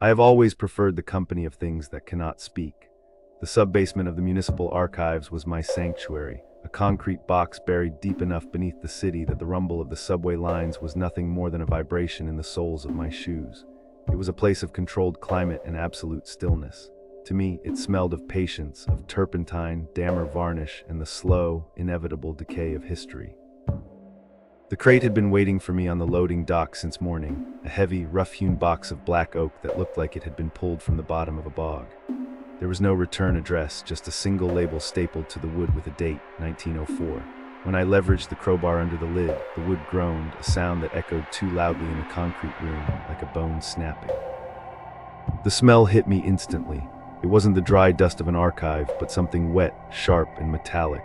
I have always preferred the company of things that cannot speak. The sub-basement of the municipal archives was my sanctuary, a concrete box buried deep enough beneath the city that the rumble of the subway lines was nothing more than a vibration in the soles of my shoes. It was a place of controlled climate and absolute stillness. To me, it smelled of patience, of turpentine, dammer varnish, and the slow, inevitable decay of history. The crate had been waiting for me on the loading dock since morning, a heavy, rough-hewn box of black oak that looked like it had been pulled from the bottom of a bog. There was no return address, just a single label stapled to the wood with a date, 1904. When I leveraged the crowbar under the lid, the wood groaned, a sound that echoed too loudly in the concrete room, like a bone snapping. The smell hit me instantly. It wasn't the dry dust of an archive, but something wet, sharp, and metallic.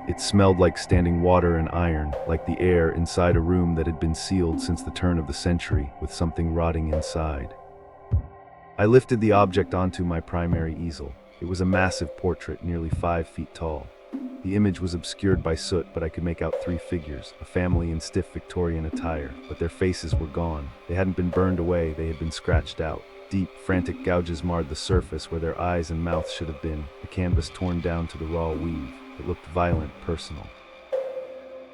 It smelled like standing water and iron, like the air inside a room that had been sealed since the turn of the century, with something rotting inside. I lifted the object onto my primary easel. It was a massive portrait, nearly 5 feet tall. The image was obscured by soot, but I could make out 3 figures, a family in stiff Victorian attire, but their faces were gone. They hadn't been burned away, they had been scratched out. Deep, frantic gouges marred the surface where their eyes and mouths should have been, the canvas torn down to the raw weave. It looked violent, personal.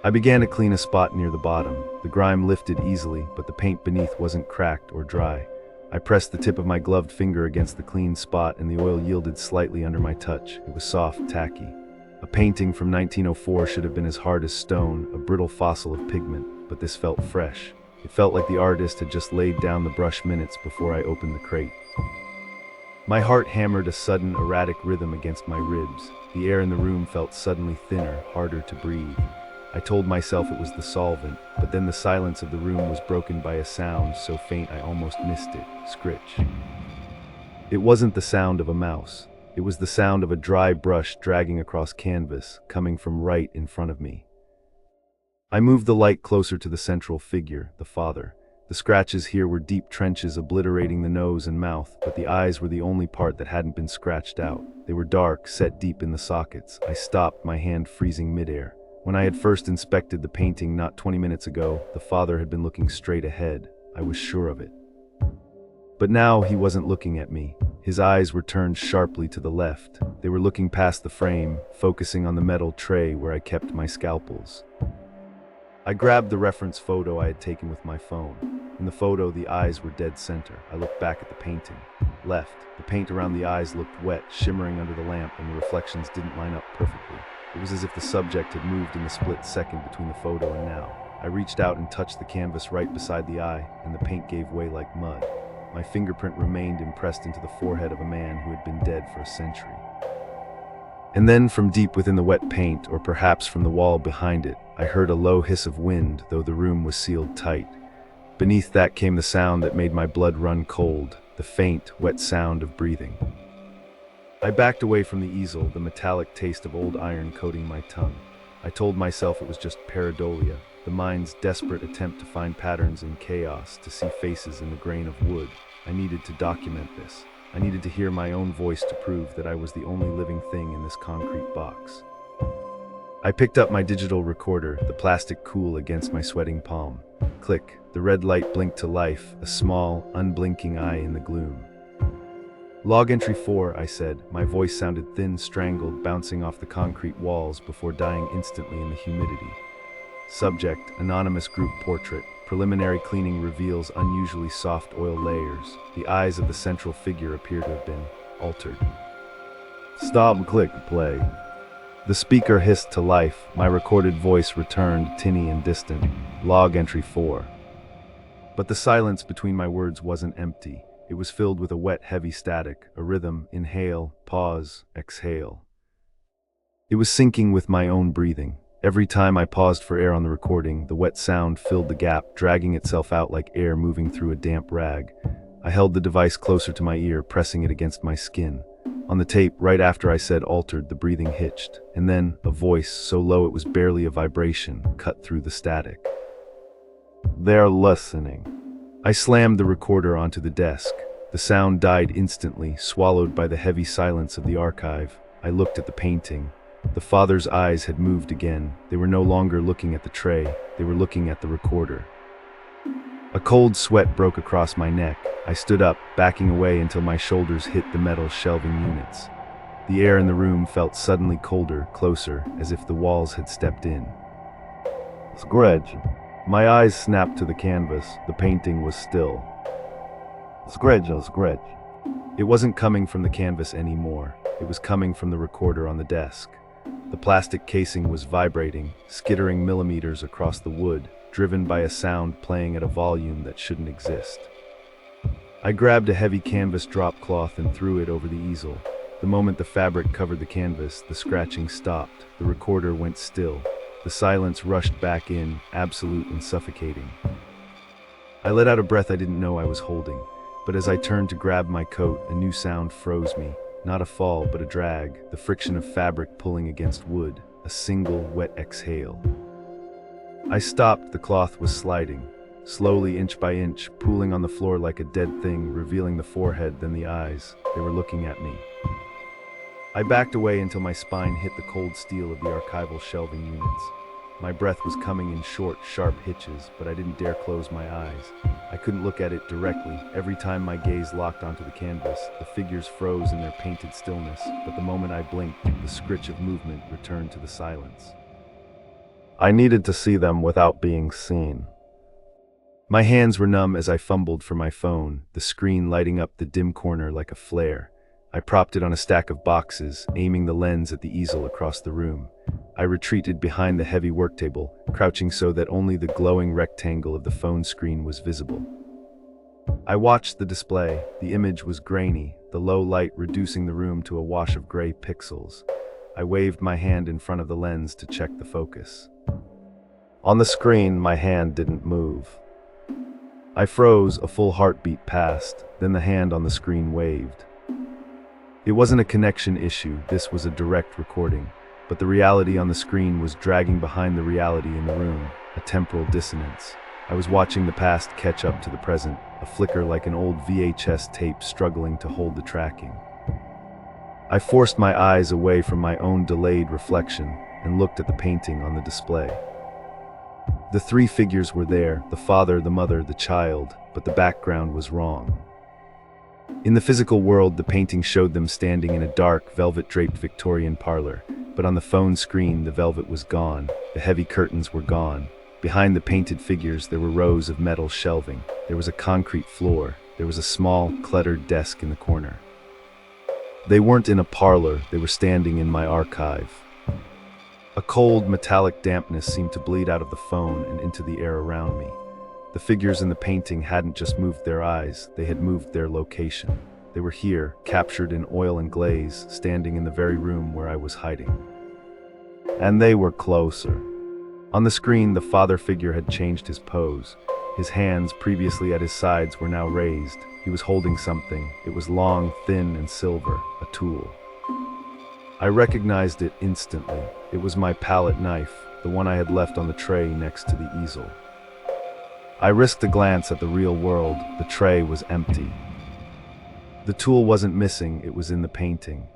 I began to clean a spot near the bottom. The grime lifted easily, but the paint beneath wasn't cracked or dry. I pressed the tip of my gloved finger against the clean spot, and the oil yielded slightly under my touch. It was soft, tacky. A painting from 1904 should have been as hard as stone, a brittle fossil of pigment, but this felt fresh. It felt like the artist had just laid down the brush minutes before I opened the crate. My heart hammered a sudden, erratic rhythm against my ribs. The air in the room felt suddenly thinner, harder to breathe. I told myself it was the solvent, but then the silence of the room was broken by a sound so faint I almost missed it. Scritch. It wasn't the sound of a mouse. It was the sound of a dry brush dragging across canvas, coming from right in front of me. I moved the light closer to the central figure, the father. The scratches here were deep trenches obliterating the nose and mouth, but the eyes were the only part that hadn't been scratched out. They were dark, set deep in the sockets. I stopped, my hand freezing midair. When I had first inspected the painting not 20 minutes ago, the father had been looking straight ahead. I was sure of it. But now he wasn't looking at me. His eyes were turned sharply to the left. They were looking past the frame, focusing on the metal tray where I kept my scalpels. I grabbed the reference photo I had taken with my phone. In the photo, the eyes were dead center. I looked back at the painting. Left, the paint around the eyes looked wet, shimmering under the lamp, and the reflections didn't line up perfectly. It was as if the subject had moved in the split second between the photo and now. I reached out and touched the canvas right beside the eye, and the paint gave way like mud. My fingerprint remained impressed into the forehead of a man who had been dead for a century. And then from deep within the wet paint, or perhaps from the wall behind it, I heard a low hiss of wind, though the room was sealed tight. Beneath that came the sound that made my blood run cold, the faint, wet sound of breathing. I backed away from the easel, the metallic taste of old iron coating my tongue. I told myself it was just pareidolia, the mind's desperate attempt to find patterns in chaos, to see faces in the grain of wood. I needed to document this. I needed to hear my own voice to prove that I was the only living thing in this concrete box. I picked up my digital recorder, the plastic cool against my sweating palm. Click, the red light blinked to life, a small, unblinking eye in the gloom. Log entry 4, I said. My voice sounded thin, strangled, bouncing off the concrete walls before dying instantly in the humidity. Subject, anonymous group portrait. Preliminary cleaning reveals unusually soft oil layers. The eyes of the central figure appear to have been altered. Stop, click, play. The speaker hissed to life. My recorded voice returned, tinny and distant. Log entry 4. But the silence between my words wasn't empty. It was filled with a wet, heavy static, a rhythm, inhale, pause, exhale. It was syncing with my own breathing. Every time I paused for air on the recording, the wet sound filled the gap, dragging itself out like air moving through a damp rag. I held the device closer to my ear, pressing it against my skin. On the tape, right after I said altered, the breathing hitched, and then a voice, so low it was barely a vibration, cut through the static. They're listening. I slammed the recorder onto the desk. The sound died instantly, swallowed by the heavy silence of the archive. I looked at the painting. The father's eyes had moved again. They were no longer looking at the tray. They were looking at the recorder. A cold sweat broke across my neck. I stood up, backing away until my shoulders hit the metal shelving units. The air in the room felt suddenly colder, closer, as if the walls had stepped in. Scratch. My eyes snapped to the canvas. The painting was still. Scratch. It wasn't coming from the canvas anymore. It was coming from the recorder on the desk. The plastic casing was vibrating, skittering millimeters across the wood, driven by a sound playing at a volume that shouldn't exist. I grabbed a heavy canvas drop cloth and threw it over the easel. The moment the fabric covered the canvas, the scratching stopped. The recorder went still. The silence rushed back in, absolute and suffocating. I let out a breath I didn't know I was holding, but as I turned to grab my coat, a new sound froze me. Not a fall, but a drag, the friction of fabric pulling against wood, a single wet exhale. I stopped. The cloth was sliding, slowly, inch by inch, pooling on the floor like a dead thing, revealing the forehead, then the eyes. They were looking at me. I backed away until my spine hit the cold steel of the archival shelving units. My breath was coming in short, sharp hitches, but I didn't dare close my eyes. I couldn't look at it directly. Every time my gaze locked onto the canvas, the figures froze in their painted stillness, but the moment I blinked, the scritch of movement returned to the silence. I needed to see them without being seen. My hands were numb as I fumbled for my phone, the screen lighting up the dim corner like a flare. I propped it on a stack of boxes, aiming the lens at the easel across the room. I retreated behind the heavy work table, crouching so that only the glowing rectangle of the phone screen was visible. I watched the display. The image was grainy, the low light reducing the room to a wash of gray pixels. I waved my hand in front of the lens to check the focus. On the screen, my hand didn't move. I froze. A full heartbeat passed, then the hand on the screen waved. It wasn't a connection issue, this was a direct recording, but the reality on the screen was dragging behind the reality in the room, a temporal dissonance. I was watching the past catch up to the present, a flicker like an old VHS tape struggling to hold the tracking. I forced my eyes away from my own delayed reflection and looked at the painting on the display. The three figures were there, the father, the mother, the child, but the background was wrong. In the physical world, the painting showed them standing in a dark, velvet-draped Victorian parlor, but on the phone screen, the velvet was gone, the heavy curtains were gone. Behind the painted figures, there were rows of metal shelving. There was a concrete floor. There was a small, cluttered desk in the corner. They weren't in a parlor, they were standing in my archive. A cold, metallic dampness seemed to bleed out of the phone and into the air around me. The figures in the painting hadn't just moved their eyes, they had moved their location. They were here, captured in oil and glaze, standing in the very room where I was hiding. And they were closer. On the screen, the father figure had changed his pose. His hands, previously at his sides, were now raised. He was holding something. It was long, thin, and silver, a tool. I recognized it instantly. It was my palette knife, the one I had left on the tray next to the easel. I risked a glance at the real world. The tray was empty. The tool wasn't missing, it was in the painting.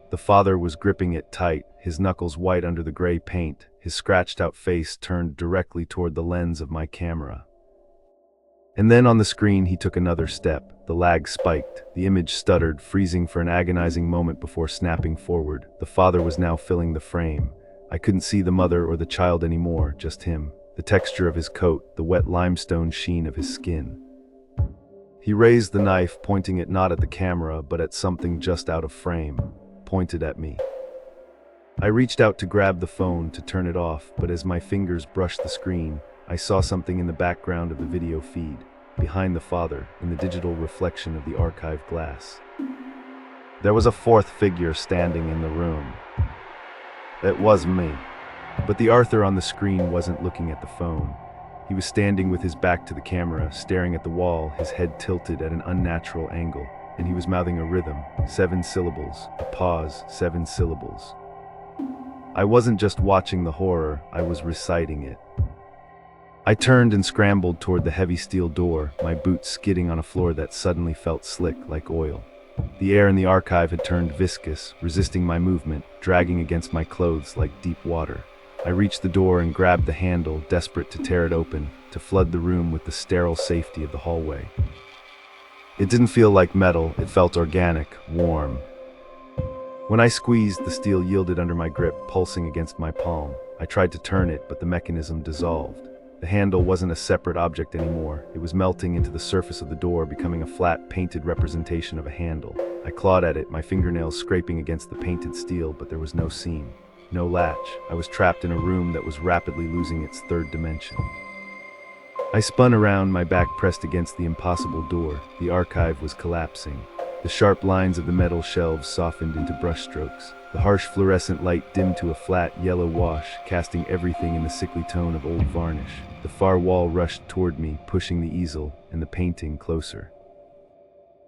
The father was gripping it tight, his knuckles white under the gray paint, his scratched-out face turned directly toward the lens of my camera. And then on the screen he took another step. The lag spiked. The image stuttered, freezing for an agonizing moment before snapping forward. The father was now filling the frame. I couldn't see the mother or the child anymore, just him. The texture of his coat, the wet limestone sheen of his skin. He raised the knife, pointing it not at the camera, but at something just out of frame. Pointed at me. I reached out to grab the phone to turn it off, but as my fingers brushed the screen, I saw something in the background of the video feed, behind the father, in the digital reflection of the archive glass. There was a fourth figure standing in the room. It was me. But the Arthur on the screen wasn't looking at the phone. He was standing with his back to the camera, staring at the wall, his head tilted at an unnatural angle, and he was mouthing a rhythm, 7 syllables, a pause, 7 syllables. I wasn't just watching the horror, I was reciting it. I turned and scrambled toward the heavy steel door, my boots skidding on a floor that suddenly felt slick like oil. The air in the archive had turned viscous, resisting my movement, dragging against my clothes like deep water. I reached the door and grabbed the handle, desperate to tear it open, to flood the room with the sterile safety of the hallway. It didn't feel like metal, it felt organic, warm. When I squeezed, the steel yielded under my grip, pulsing against my palm. I tried to turn it, but the mechanism dissolved. The handle wasn't a separate object anymore. It was melting into the surface of the door, becoming a flat, painted representation of a handle. I clawed at it, my fingernails scraping against the painted steel, but there was no seam, no latch. I was trapped in a room that was rapidly losing its third dimension. I spun around, my back pressed against the impossible door. The archive was collapsing. The sharp lines of the metal shelves softened into brushstrokes. The harsh fluorescent light dimmed to a flat, yellow wash, casting everything in the sickly tone of old varnish. The far wall rushed toward me, pushing the easel and the painting closer.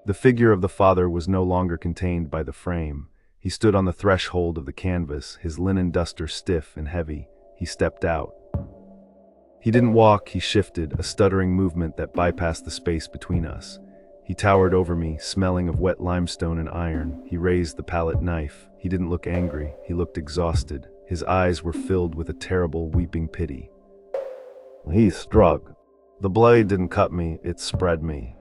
The figure of the father was no longer contained by the frame. He stood on the threshold of the canvas, his linen duster stiff and heavy. He stepped out. He didn't walk, he shifted, a stuttering movement that bypassed the space between us. He towered over me, smelling of wet limestone and iron. He raised the palette knife. He didn't look angry, he looked exhausted. His eyes were filled with a terrible, weeping pity. He struck. The blade didn't cut me, it spread me.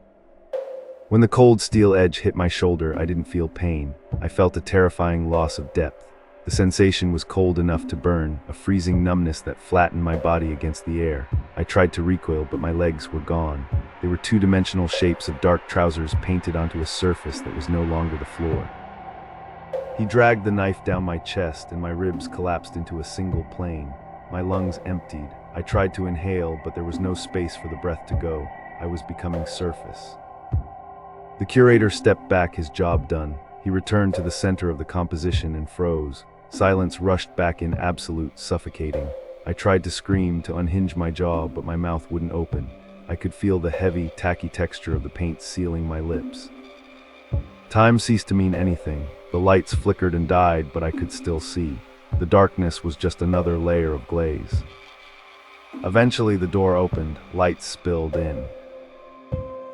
When the cold steel edge hit my shoulder, I didn't feel pain. I felt a terrifying loss of depth. The sensation was cold enough to burn, a freezing numbness that flattened my body against the air. I tried to recoil, but my legs were gone. They were two-dimensional shapes of dark trousers painted onto a surface that was no longer the floor. He dragged the knife down my chest, and my ribs collapsed into a single plane. My lungs emptied. I tried to inhale, but there was no space for the breath to go. I was becoming surface. The curator stepped back, his job done. He returned to the center of the composition and froze. Silence rushed back in, absolute, suffocating. I tried to scream, to unhinge my jaw, but my mouth wouldn't open. I could feel the heavy, tacky texture of the paint sealing my lips. Time ceased to mean anything. The lights flickered and died, but I could still see. The darkness was just another layer of glaze. Eventually the door opened, lights spilled in.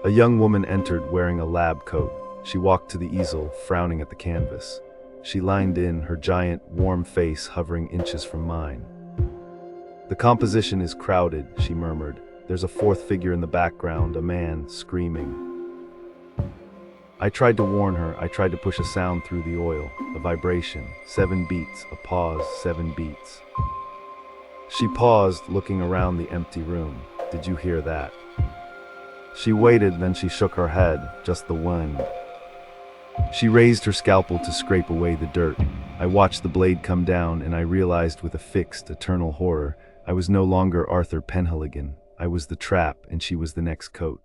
A young woman entered wearing a lab coat. She walked to the easel, frowning at the canvas. She leaned in, her giant, warm face hovering inches from mine. The composition is crowded, she murmured. There's a fourth figure in the background, a man, screaming. I tried to warn her, I tried to push a sound through the oil, a vibration, 7 beats, a pause, 7 beats. She paused, looking around the empty room. Did you hear that? She waited, then she shook her head, just the wind. She raised her scalpel to scrape away the dirt. I watched the blade come down, and I realized with a fixed, eternal horror, I was no longer Arthur Penhaligon. I was the trap, and she was the next coat.